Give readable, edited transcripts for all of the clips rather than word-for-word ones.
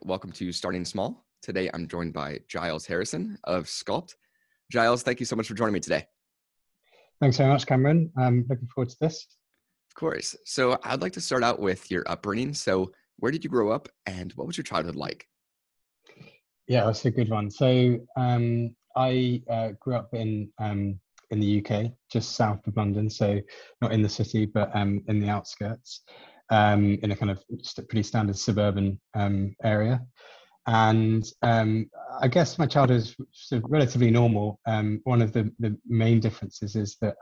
welcome to Starting Small. Today I'm joined by Giles Harrison of Sculpd. Giles, thank you so much for joining me today. Thanks very much, Cameron. I'm looking forward to this. Of course. So I'd like to start out with your upbringing. So where did you grow up and what was your childhood like? Yeah, that's a good one. So I grew up in the UK, just south of London. So not in the city, but in the outskirts, in a kind of pretty standard suburban area. And I guess my childhood was sort of relatively normal. One of the main differences is that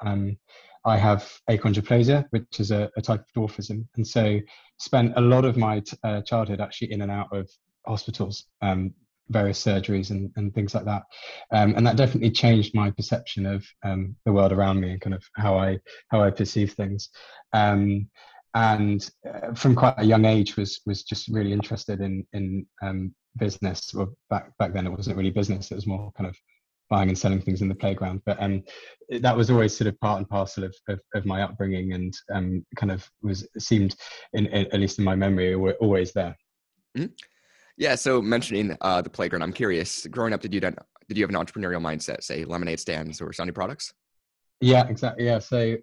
I have achondroplasia, which is a type of dwarfism. And so spent a lot of my childhood actually in and out of hospitals, various surgeries and things like that. And that definitely changed my perception of the world around me and kind of how I perceive things. And from quite a young age was just really interested in business. Well, back then it wasn't really business, it was more kind of buying and selling things in the playground, but that was always sort of part and parcel of my upbringing, and kind of seemed at least in my memory always there. Mm-hmm. Yeah, so mentioning the playground, I'm curious, growing up, did you have an entrepreneurial mindset, say lemonade stands or Sunny products? Yeah, exactly. Yeah, so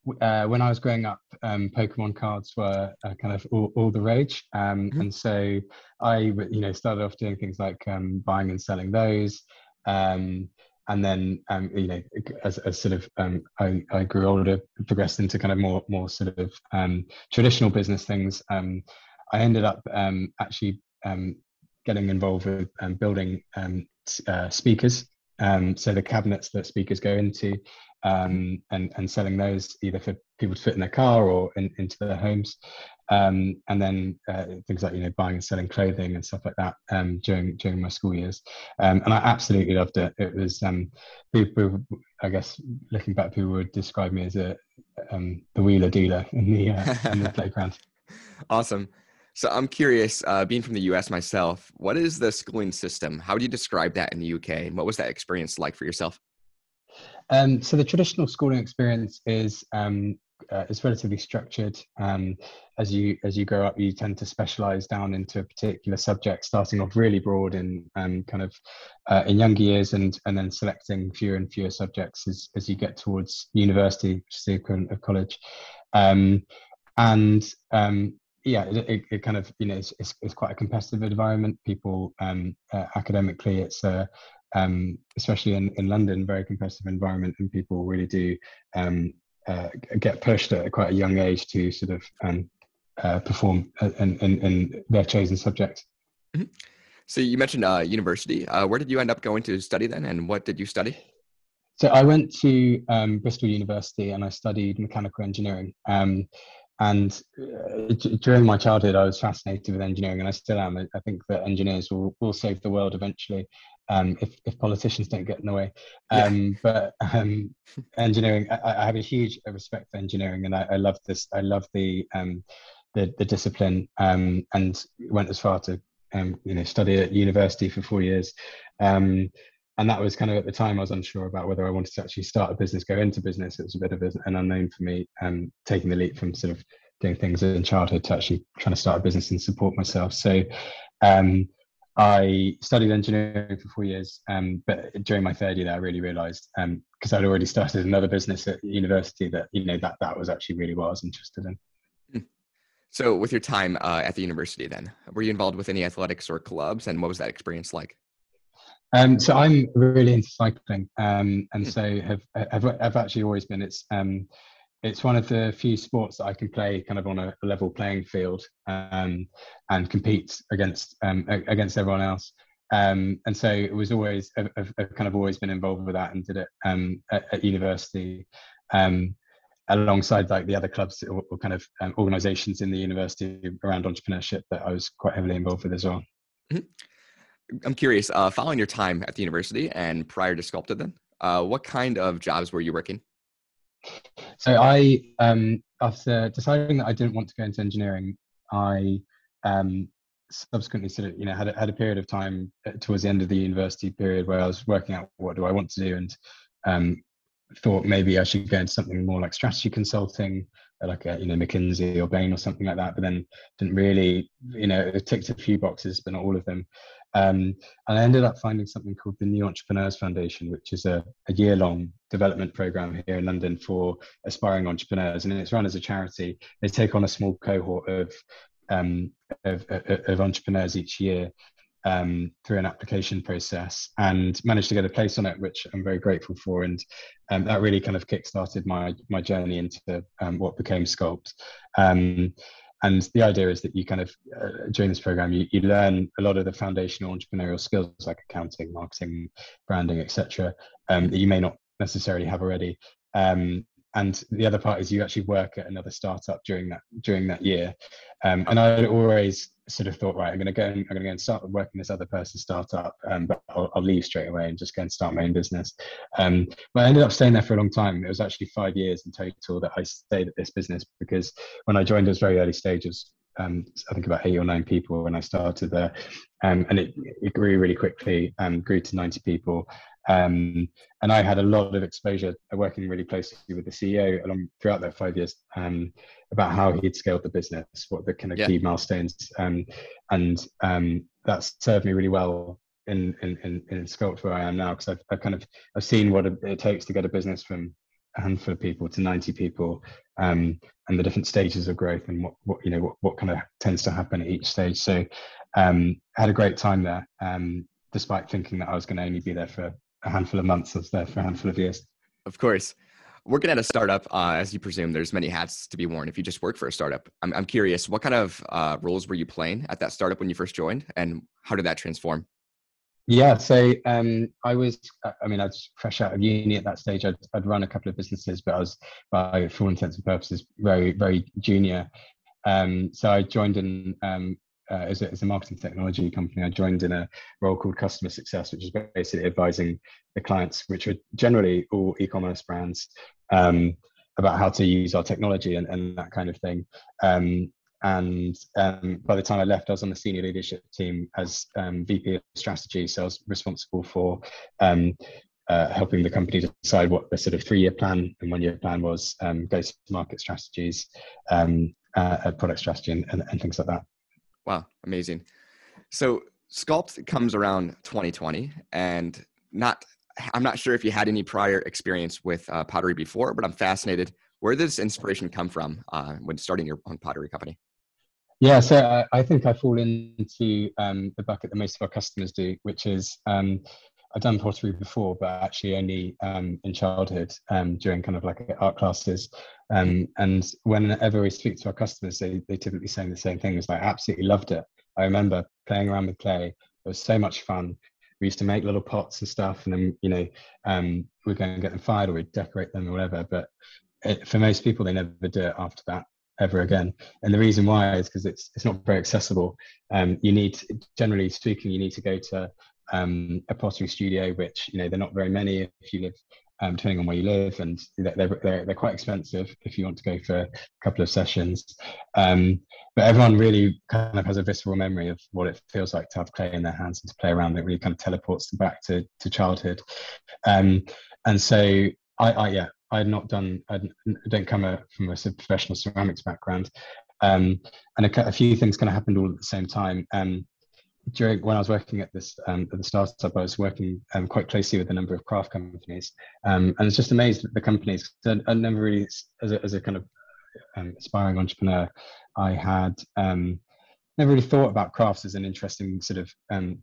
when I was growing up, Pokemon cards were kind of all the rage, and so I, started off doing things like buying and selling those, and then as sort of I grew older, progressed into kind of more sort of traditional business things. I ended up actually getting involved with building speakers. So the cabinets that speakers go into, and selling those either for people to fit in their car or into their homes, and then things like buying and selling clothing and stuff like that during my school years, and I absolutely loved it. It was people, I guess looking back, people would describe me as the wheeler dealer in the playground. Awesome. So I'm curious, being from the US myself, what is the schooling system? How do you describe that in the UK? And what was that experience like for yourself? So the traditional schooling experience is relatively structured. As you grow up, you tend to specialize down into a particular subject, starting off really broad in kind of in younger years, and then selecting fewer and fewer subjects as you get towards university, which is the equivalent of college. Yeah, it kind of it's quite a competitive environment. People academically, it's especially in London, very competitive environment, and people really do get pushed at quite a young age to sort of perform in their chosen subjects. Mm-hmm. So you mentioned university. Where did you end up going to study then, and what did you study? So I went to Bristol University and I studied mechanical engineering. And during my childhood, I was fascinated with engineering, and I still am. I think that engineers will save the world eventually, if politicians don't get in the way. But engineering, I have a huge respect for engineering, and I love this. I love the discipline, and went as far to study at university for 4 years. And that was kind of, at the time, I was unsure about whether I wanted to actually start a business, go into business. It was a bit of an unknown for me, taking the leap from sort of doing things in childhood to actually trying to start a business and support myself. So I studied engineering for 4 years, but during my third year, I really realised, because I'd already started another business at university, that that was actually really what I was interested in. So with your time at the university then, were you involved with any athletics or clubs, and what was that experience like? So I'm really into cycling, and so have actually always been. It's one of the few sports that I can play kind of on a level playing field, and compete against everyone else. And so it was always, I've kind of always been involved with that, and did it at university, alongside like the other clubs or kind of organisations in the university around entrepreneurship that I was quite heavily involved with as well. Mm-hmm. I'm curious, following your time at the university and prior to Sculpd then, what kind of jobs were you working? So I, after deciding that I didn't want to go into engineering, I subsequently sort of, had a period of time towards the end of the university period where I was working out what do I want to do, and thought maybe I should go into something more like strategy consulting, like a, McKinsey or Bain or something like that, but then didn't really, it ticked a few boxes, but not all of them. And I ended up finding something called the New Entrepreneurs Foundation, which is a year-long development program here in London for aspiring entrepreneurs, and it's run as a charity. They take on a small cohort of entrepreneurs each year through an application process, and managed to get a place on it, which I'm very grateful for. And that really kind of kick-started my journey into what became Sculpd. And the idea is that you kind of, during this program, you learn a lot of the foundational entrepreneurial skills like accounting, marketing, branding, etc., that you may not necessarily have already. And the other part is you actually work at another startup during that year. And I always sort of thought, right, I'm going to go and start working this other person's startup, but I'll leave straight away and just go and start my own business. But I ended up staying there for a long time. It was actually 5 years in total that I stayed at this business, because when I joined, it was very early stages. I think about 8 or 9 people when I started there, and it grew really quickly, grew to 90 people. And I had a lot of exposure working really closely with the CEO throughout that 5 years, about how he'd scaled the business, what the kind of key milestones, and that served me really well in Sculpd where I am now, because I've seen what it takes to get a business from a handful of people to 90 people, and the different stages of growth, and what kind of tends to happen at each stage. So I had a great time there, despite thinking that I was going to only be there for a handful of months. I was there for a handful of years. Of course. Working at a startup, as you presume, there's many hats to be worn if you just work for a startup. I'm curious, what kind of roles were you playing at that startup when you first joined, and how did that transform? Yeah, so I was fresh out of uni at that stage. I'd run a couple of businesses, but I was, by full intents and purposes, very, very junior. So I joined in as a marketing technology company. I joined in a role called customer success, which is basically advising the clients, which are generally all e-commerce brands, about how to use our technology and that kind of thing. And by the time I left, I was on the senior leadership team as VP of strategy. So I was responsible for helping the company decide what the sort of 3-year plan and 1-year plan was, go-to-market strategies, product strategy, and things like that. Wow, amazing. So Sculpd comes around 2020, and I'm not sure if you had any prior experience with pottery before, but I'm fascinated. Where did this inspiration come from when starting your own pottery company? Yeah, so I think I fall into the bucket that most of our customers do, which is I've done pottery before, but actually only in childhood, during kind of like art classes. And whenever we speak to our customers, they typically say the same thing. It's like, I absolutely loved it. I remember playing around with clay. It was so much fun. We used to make little pots and stuff, and then, we'd go and get them fired, or we'd decorate them or whatever. But for most people, they never do it after that ever again. And the reason why is because it's not very accessible. Generally speaking, you need to go to a pottery studio, which they're not very many if you live, depending on where you live, and they're quite expensive if you want to go for a couple of sessions. But everyone really kind of has a visceral memory of what it feels like to have clay in their hands and to play around. It really kind of teleports them back to childhood. And so I don't come from a sort of professional ceramics background, and a few things kind of happened all at the same time. When I was working at this at the startup, I was working quite closely with a number of craft companies, and I was just amazed at the companies. I never really, as a kind of aspiring entrepreneur, I had never really thought about crafts as an interesting sort of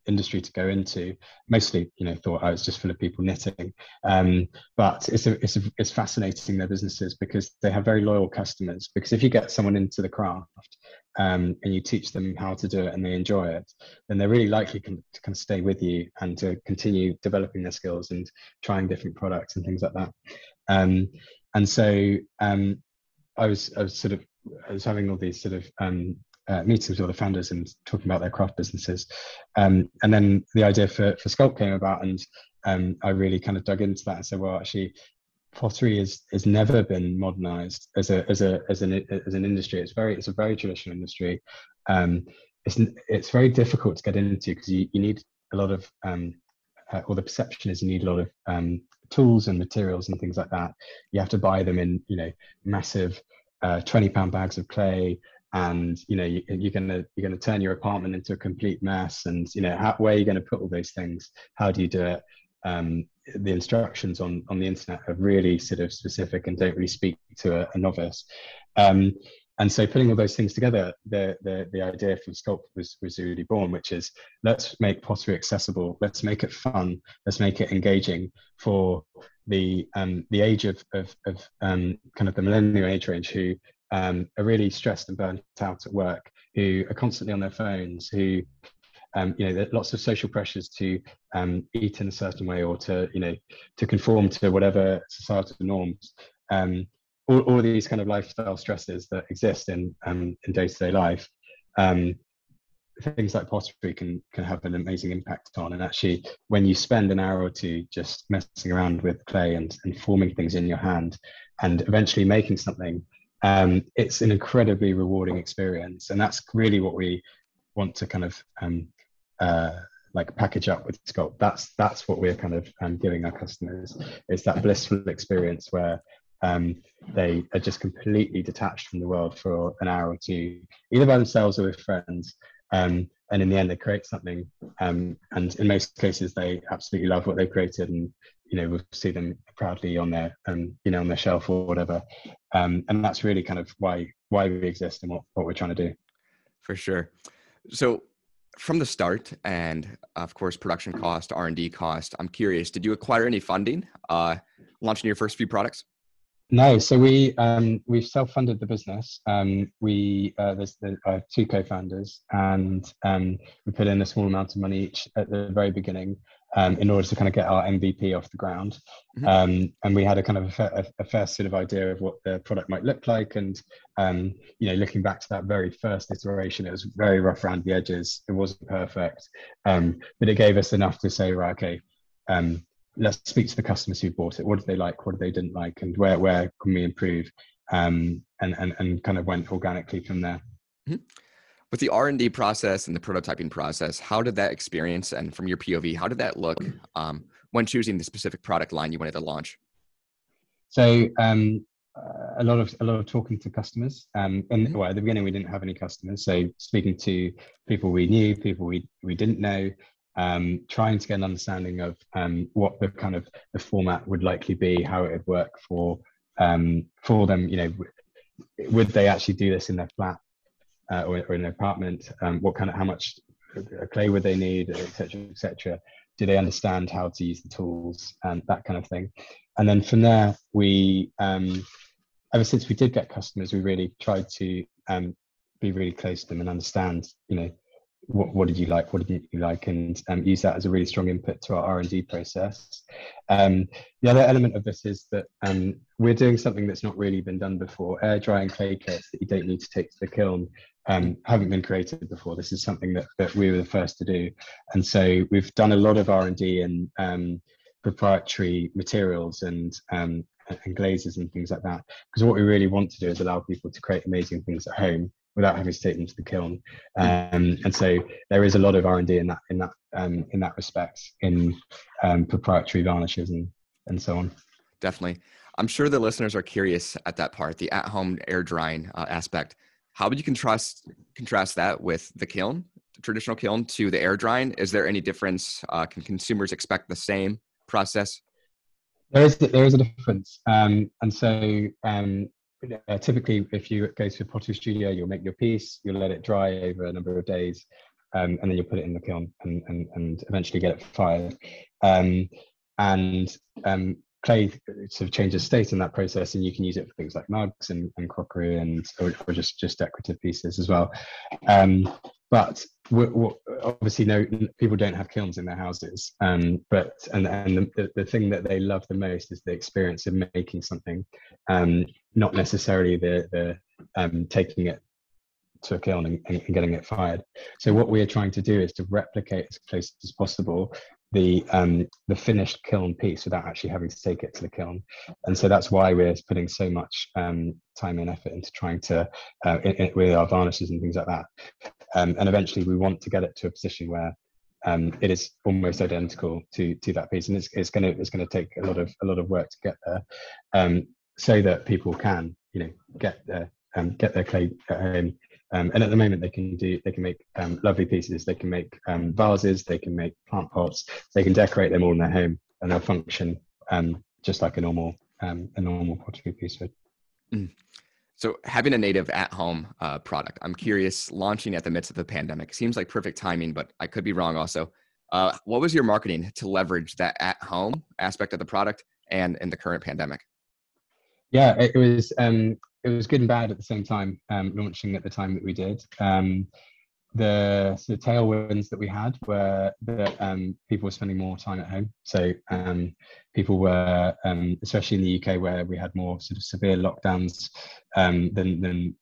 industry to go into. Mostly, thought I was just full of people knitting. But it's fascinating, their businesses, because they have very loyal customers. Because if you get someone into the craft and you teach them how to do it and they enjoy it, then they're really likely to kind of stay with you and to continue developing their skills and trying different products and things like that. And so I was having all these sort of meetings with all the founders and talking about their craft businesses, and then the idea for Sculpd came about, and I really kind of dug into that and said, well, actually, pottery has never been modernized as an industry. It's a very traditional industry. It's very difficult to get into because you need a lot of or the perception is you need a lot of tools and materials and things like that. You have to buy them in massive £20 bags of clay, and you're gonna turn your apartment into a complete mess, and where are you going to put all those things? How do you do it? The instructions on the internet are really sort of specific and don't really speak to a novice. And so putting all those things together, the idea from Sculpd was really born, which is, let's make pottery accessible, let's make it fun, let's make it engaging for the age of kind of the millennial age range, who are really stressed and burnt out at work, who are constantly on their phones, who there are lots of social pressures to eat in a certain way, or to conform to whatever societal norms. All of these kind of lifestyle stresses that exist in day-to-day life, things like pottery can have an amazing impact on. And actually, when you spend an hour or two just messing around with clay and forming things in your hand, and eventually making something, it's an incredibly rewarding experience. And that's really what we want to kind of like package up with Sculpd. That's what we're kind of giving our customers, is that blissful experience where they are just completely detached from the world for an hour or two, either by themselves or with friends, and in the end they create something, and in most cases they absolutely love what they created, and we'll see them proudly on their on their shelf or whatever, and that's really kind of why we exist and what we're trying to do. For sure. So from the start, and of course production cost, R&D cost, I'm curious, did you acquire any funding launching your first few products? No, so we've self-funded the business. I have two co-founders, and we put in a small amount of money each at the very beginning, in order to kind of get our MVP off the ground. And we had a kind of a fair sort of idea of what the product might look like. And looking back to that very first iteration, it was very rough around the edges. It wasn't perfect, but it gave us enough to say, right, okay, let's speak to the customers who bought it. What did they like? What did they didn't like? And where can we improve? And kind of went organically from there. With the R&D process and the prototyping process, how did that experience, and from your POV, how did that look when choosing the specific product line you wanted to launch? So a lot of talking to customers. Well, at the beginning we didn't have any customers, so speaking to people we knew, people we didn't know. Trying to get an understanding of what the kind of the format would likely be, how it would work for them. Would they actually do this in their flat or in an apartment? How much clay would they need, etc., etc. Do they understand how to use the tools, and that kind of thing? And then from there, we ever since we did get customers, we really tried to be really close to them and understand, what did you like, what didn't you like, and use that as a really strong input to our R&D process. The other element of this is that we're doing something that's not really been done before. Air drying clay kits that you don't need to take to the kiln haven't been created before. This is something that we were the first to do, and so we've done a lot of R&D in proprietary materials and glazes and things like that, because what we really want to do is allow people to create amazing things at home without having to take them to the kiln. And so there is a lot of R&D in that respect, in proprietary varnishes and so on. Definitely. I'm sure the listeners are curious at that part, the at-home air drying aspect. How would you contrast that with the kiln, the traditional kiln, to the air drying? Is there any difference? Can consumers expect the same process? There is a difference. And so typically, if you go to a pottery studio, you'll make your piece, you'll let it dry over a number of days, and then you'll put it in the kiln and eventually get it fired. Clay sort of changes state in that process, and you can use it for things like mugs and crockery, or just decorative pieces as well. But obviously, no, people don't have kilns in their houses. But the thing that they love the most is the experience of making something, not necessarily the taking it to a kiln and getting it fired. So what we are trying to do is to replicate as close as possible the finished kiln piece without actually having to take it to the kiln. And so that's why we're putting so much time and effort into trying to with our varnishes and things like that. And eventually we want to get it to a position where it is almost identical to that piece, and it's going to take a lot of work to get there, so that people can get their clay at home. And at the moment, they can make lovely pieces. They can make vases. They can make plant pots. They can decorate them all in their home, and they'll function just like a normal pottery piece would. Mm. So having a native at-home product, I'm curious, launching at the midst of the pandemic seems like perfect timing, but I could be wrong also. What was your marketing to leverage that at-home aspect of the product and in the current pandemic? Yeah, it was good and bad at the same time, launching at the time that we did. The sort of tailwinds that we had were that people were spending more time at home. So people were, especially in the UK, where we had more sort of severe lockdowns than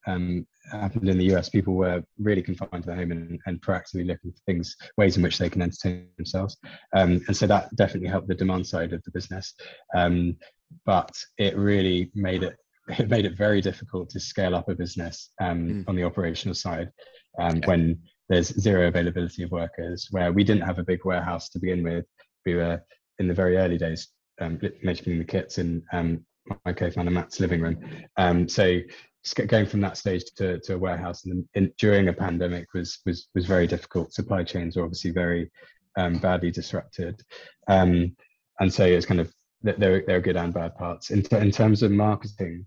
happened in the US. People were really confined to their home and proactively looking for ways in which they can entertain themselves. And so that definitely helped the demand side of the business. But it really made it very difficult to scale up a business on the operational side when there's zero availability of workers, where we didn't have a big warehouse to begin with. We were in the very early days making the kits in my co-founder Matt's living room. So going from that stage to a warehouse during a pandemic was very difficult. Supply chains were obviously very badly disrupted. And so it's kind of, there are good and bad parts. In terms of marketing,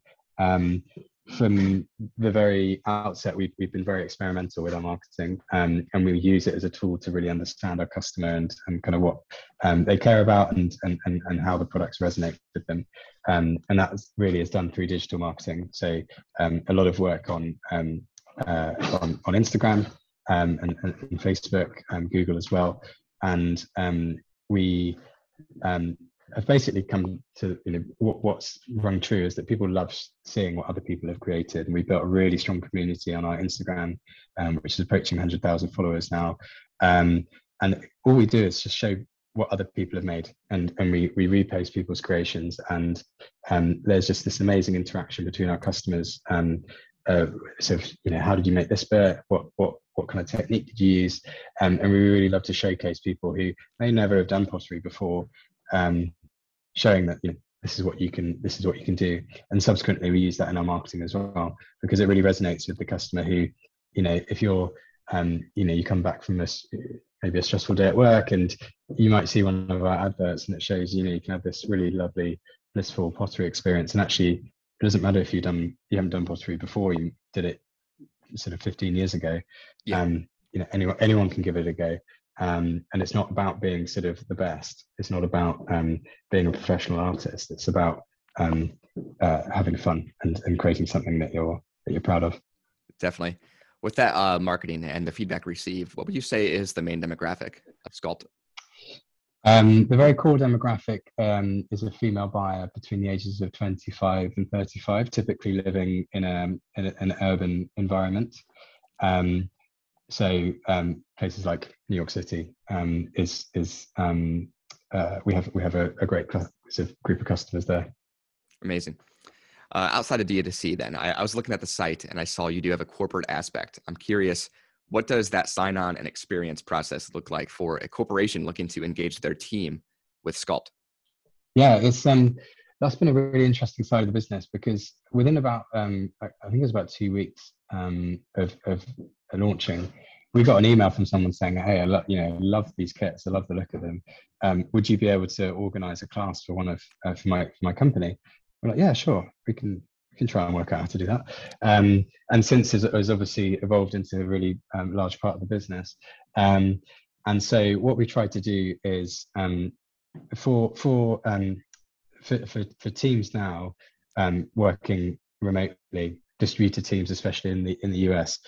from the very outset, we've been very experimental with our marketing, and we use it as a tool to really understand our customer and kind of what they care about and how the products resonate with them. And that really is done through digital marketing. So a lot of work on Instagram and Facebook, Google as well. And we have basically come to, what's rung true is that people love seeing what other people have created. And we built a really strong community on our Instagram, which is approaching 100,000 followers now. And all we do is just show what other people have made, and we repost people's creations. And there's just this amazing interaction between our customers. So, how did you make this bit? What kind of technique did you use? And we really love to showcase people who may never have done pottery before, showing that this is what you can do. And subsequently we use that in our marketing as well, because it really resonates with the customer who, if you're you come back from maybe a stressful day at work, and you might see one of our adverts and it shows you can have this really lovely blissful pottery experience. And actually it doesn't matter if you haven't done pottery before, you did it sort of 15 years ago. Anyone can give it a go. And it's not about being sort of the best. It's not about being a professional artist. It's about having fun and creating something that you're proud of. Definitely. With that marketing and the feedback received, what would you say is the main demographic of Sculpd? The very core demographic is a female buyer between the ages of 25 and 35, typically living in an urban environment. So places like New York City we have a great group of customers there. Amazing. Outside of D2C then, I was looking at the site and I saw you do have a corporate aspect. I'm curious, what does that sign-on and experience process look like for a corporation looking to engage their team with Sculpd? Yeah, it's that's been a really interesting side of the business, because within about I think it was about 2 weeks of launching, we got an email from someone saying, "Hey, I love these kits. I love the look of them. Would you be able to organize a class for for my company?" We're like, "Yeah, sure. We can try and work out how to do that." And since it has obviously evolved into a really large part of the business. And so what we tried to do is for teams now working remotely, distributed teams, especially in the US,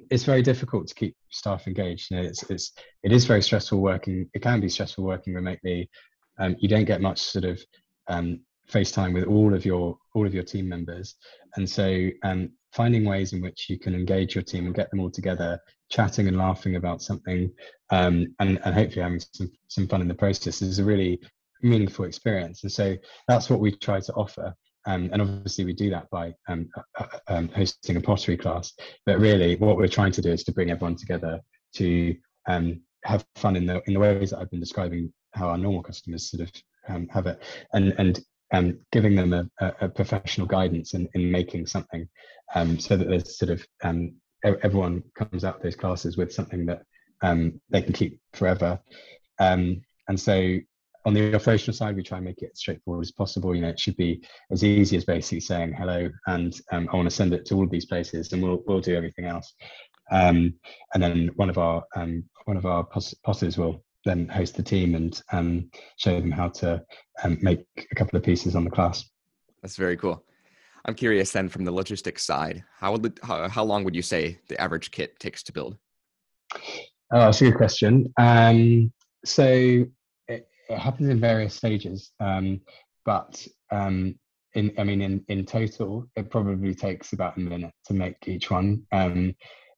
it's very difficult to keep staff engaged. It is very stressful working. It can be stressful working remotely. You don't get much sort of FaceTime with all of your team members, and so finding ways in which you can engage your team and get them all together, chatting and laughing about something, and hopefully having some fun in the process, is a really meaningful experience. And so that's what we try to offer. And obviously we do that by hosting a pottery class, but really what we're trying to do is to bring everyone together to have fun in the ways that I've been describing how our normal customers sort of have it. And giving them a professional guidance in making something, so that there's sort of everyone comes out of those classes with something that they can keep forever. And so on the operational side, we try and make it as straightforward as possible. It should be as easy as basically saying hello, and I want to send it to all of these places, and we'll do everything else. And then one of our potters will then host the team and show them how to make a couple of pieces on the class. That's very cool. I'm curious then, from the logistics side, how long would you say the average kit takes to build? Oh, that's a good question. So it happens in various stages, but in total, it probably takes about a minute to make each one.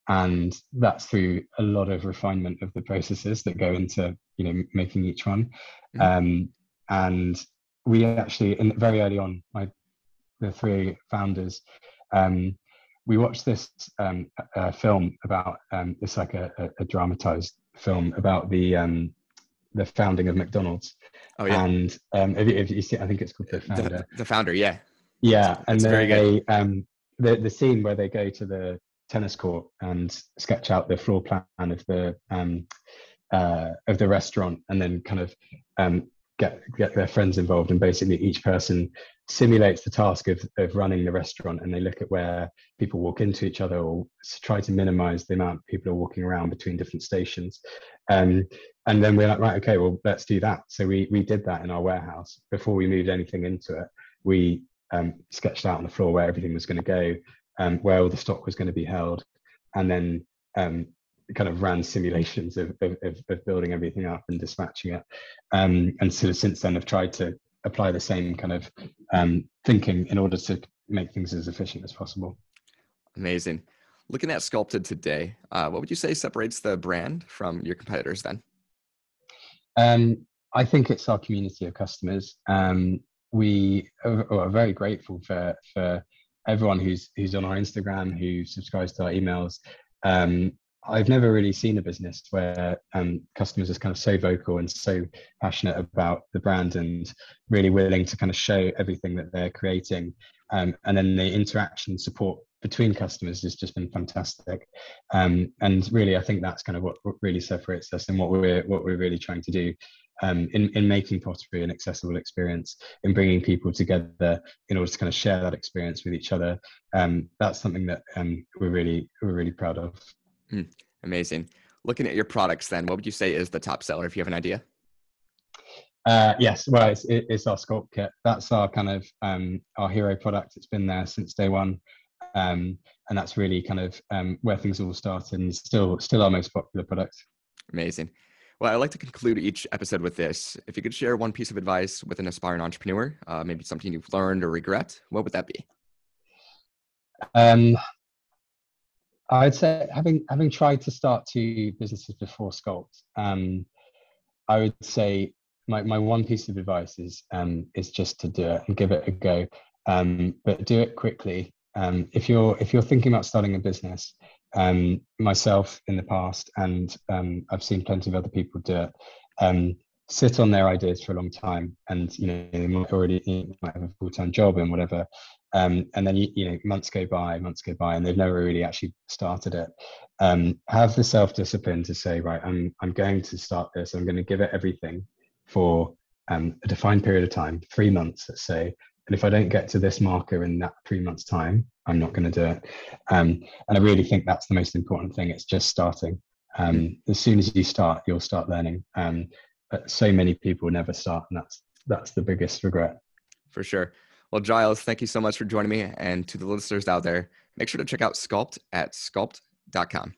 And that's through a lot of refinement of the processes that go into making each one. Mm-hmm. And we actually, very early on, the three founders, we watched this film about it's like a dramatized film about the founding of McDonald's. Oh yeah. And if you see, I think it's called The Founder. The Founder, yeah. Yeah, and very good. The scene where they go to the tennis court and sketch out the floor plan of the restaurant, and then kind of get their friends involved, and basically each person simulates the task of running the restaurant, and they look at where people walk into each other, or try to minimize the amount of people are walking around between different stations. And then we're like, right, okay, well, let's do that. So we did that in our warehouse. Before we moved anything into it, we sketched out on the floor where everything was going to go, where all the stock was going to be held, and then kind of ran simulations of building everything up and dispatching it. And sort of since then have tried to apply the same kind of thinking in order to make things as efficient as possible. Amazing. Looking at Sculpd today, what would you say separates the brand from your competitors then? I think it's our community of customers. We are very grateful for everyone who's on our Instagram, who subscribes to our emails. I've never really seen a business where customers are kind of so vocal and so passionate about the brand, and really willing to kind of show everything that they're creating. And then the interaction support between customers has just been fantastic. And really, I think that's kind of what really separates us, and what we're really trying to do in making pottery an accessible experience, in bringing people together in order to kind of share that experience with each other. That's something that we're really proud of. Amazing. Looking at your products then, what would you say is the top seller, if you have an idea? Yes, well, it's our Sculpd kit. That's our kind of our hero product. It's been there since day one, and that's really kind of where things all started, and still our most popular product. Amazing. Well, I'd like to conclude each episode with this. If you could share one piece of advice with an aspiring entrepreneur, maybe something you've learned or regret, what would that be? I'd say, having tried to start 2 businesses before Sculpd, I would say my one piece of advice is just to do it and give it a go, but do it quickly. If you're thinking about starting a business, myself in the past, and I've seen plenty of other people do it, sit on their ideas for a long time, and they might have a full-time job and whatever, and then months go by, and they've never really actually started it. Have the self-discipline to say, right, I'm going to start this. I'm going to give it everything for a defined period of time, 3 months, let's say. And if I don't get to this marker in that 3 months' time, I'm not going to do it. And I really think that's the most important thing. It's just starting. As soon as you start, you'll start learning. But so many people never start, and that's the biggest regret. For sure. Well, Giles, thank you so much for joining me. And to the listeners out there, make sure to check out Sculpd at sculpd.com.